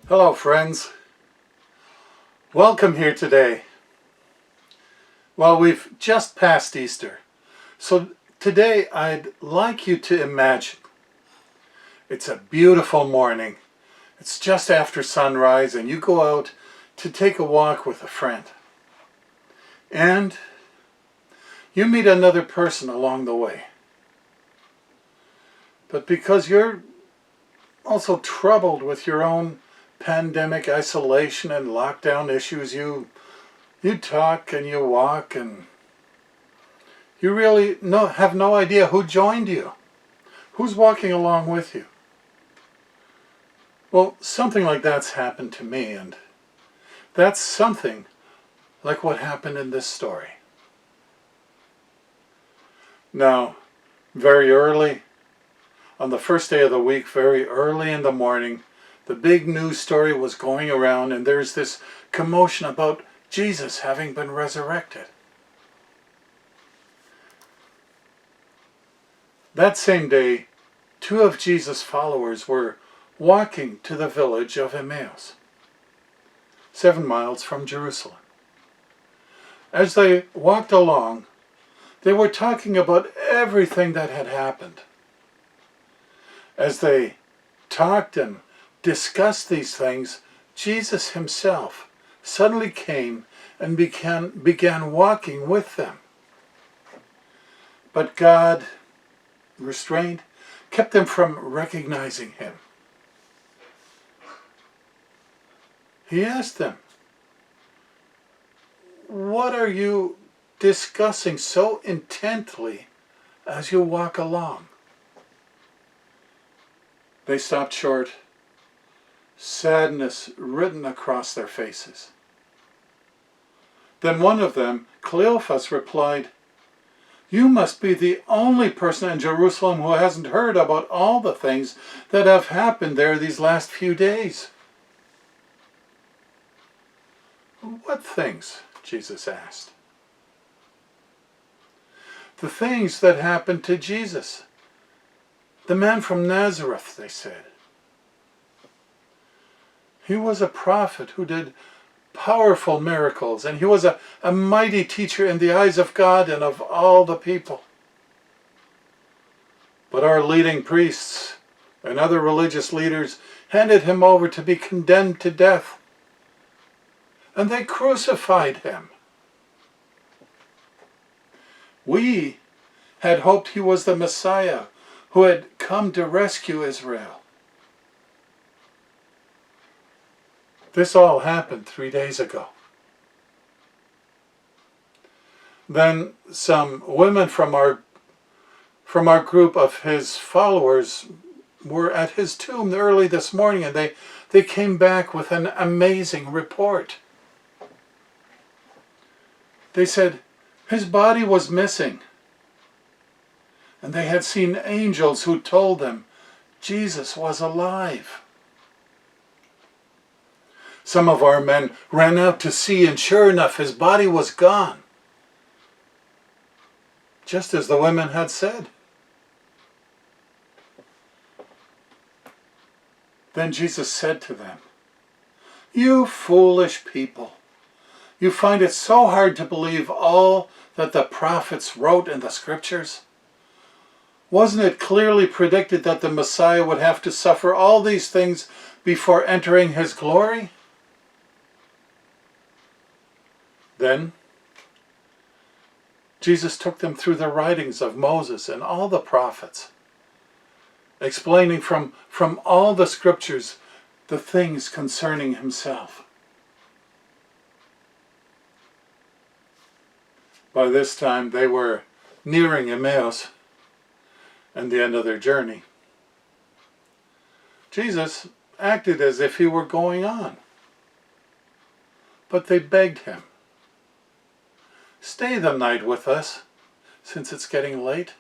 Hello friends, welcome here today. Well, we've just passed Easter, so today I'd like you to imagine it's a beautiful morning. It's just after sunrise and you go out to take a walk with a friend. And you meet another person along the way. But because you're also troubled with your own pandemic isolation and lockdown issues, you talk and you walk and you really have no idea who joined you, who's walking along with you. Well, something like that's happened to me, and that's something like what happened in this story. Now, very early, on the first day of the week, very early in the morning, the big news story was going around, and there's this commotion about Jesus having been resurrected. That same day, two of Jesus' followers were walking to the village of Emmaus, 7 miles from Jerusalem. As they walked along, they were talking about everything that had happened. As they talked and discussed these things, Jesus himself suddenly came and began walking with them. But God, restrained, kept them from recognizing him. He asked them, "What are you discussing so intently as you walk along?" They stopped short, sadness written across their faces. Then one of them, Cleophas, replied, "You must be the only person in Jerusalem who hasn't heard about all the things that have happened there these last few days." "What things?" Jesus asked. "The things that happened to Jesus, the man from Nazareth," they said. "He was a prophet who did powerful miracles, and he was a mighty teacher in the eyes of God and of all the people. But our leading priests and other religious leaders handed him over to be condemned to death, and they crucified him. We had hoped he was the Messiah who had come to rescue Israel. This all happened 3 days ago." Then some women from our group of his followers were at his tomb early this morning, and they came back with an amazing report. They said his body was missing, and they had seen angels who told them Jesus was alive. Some of our men ran out to see, and sure enough, his body was gone, just as the women had said. Then Jesus said to them, "You foolish people, you find it so hard to believe all that the prophets wrote in the scriptures? Wasn't it clearly predicted that the Messiah would have to suffer all these things before entering his glory?" Then Jesus took them through the writings of Moses and all the prophets, explaining from all the scriptures the things concerning himself. By this time they were nearing Emmaus and the end of their journey. Jesus acted as if he were going on, but they begged him, "Stay the night with us, since it's getting late."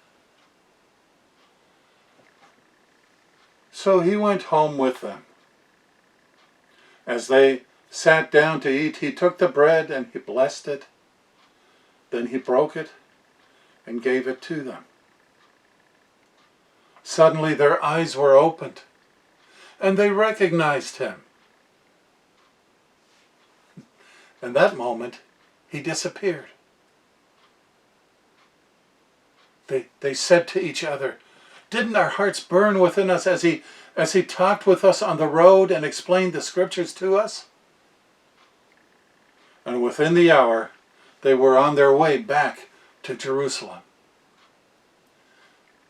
So he went home with them. As they sat down to eat, he took the bread and he blessed it. Then he broke it and gave it to them. Suddenly their eyes were opened, and they recognized him, And that moment, he disappeared. They said to each other, "Didn't our hearts burn within us as he talked with us on the road and explained the scriptures to us?" And within the hour, they were on their way back to Jerusalem.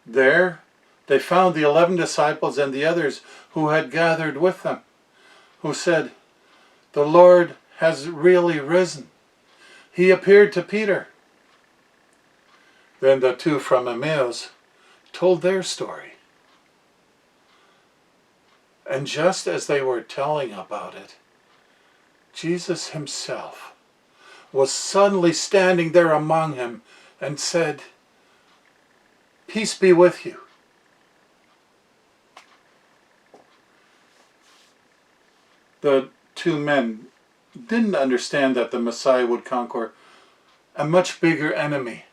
There, they found the 11 disciples and the others who had gathered with them, who said, "The Lord has really risen. He appeared to Peter." Then the two from Emmaus told their story. And just as they were telling about it, Jesus himself was suddenly standing there among him and said, "Peace be with you." The two men didn't understand that the Messiah would conquer a much bigger enemy,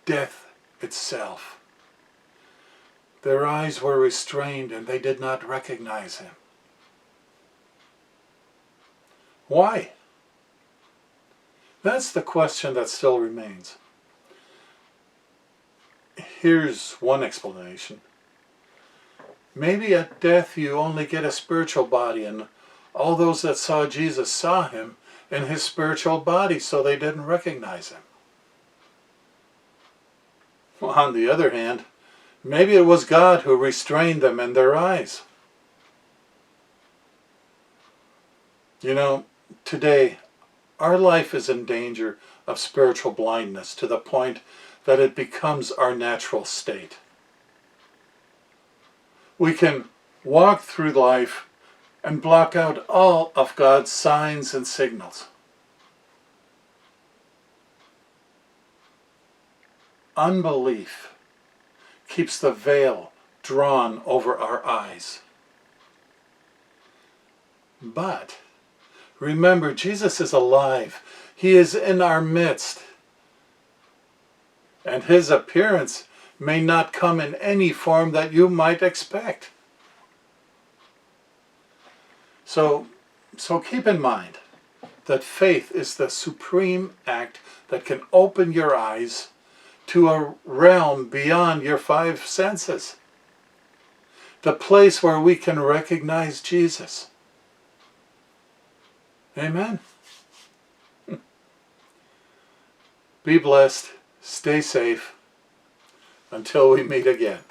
death itself. Their eyes were restrained and they did not recognize him. Why? That's the question that still remains. Here's one explanation. Maybe at death you only get a spiritual body, and all those that saw Jesus saw him in his spiritual body, so they didn't recognize him. Well, on the other hand, maybe it was God who restrained them in their eyes. You know, today, our life is in danger of spiritual blindness to the point that it becomes our natural state. We can walk through life and block out all of God's signs and signals. Unbelief keeps the veil drawn over our eyes. But remember, Jesus is alive. He is in our midst. And his appearance may not come in any form that you might expect. So keep in mind that faith is the supreme act that can open your eyes to a realm beyond your five senses. The place where we can recognize Jesus. Amen. Be blessed. Stay safe. Until we meet again.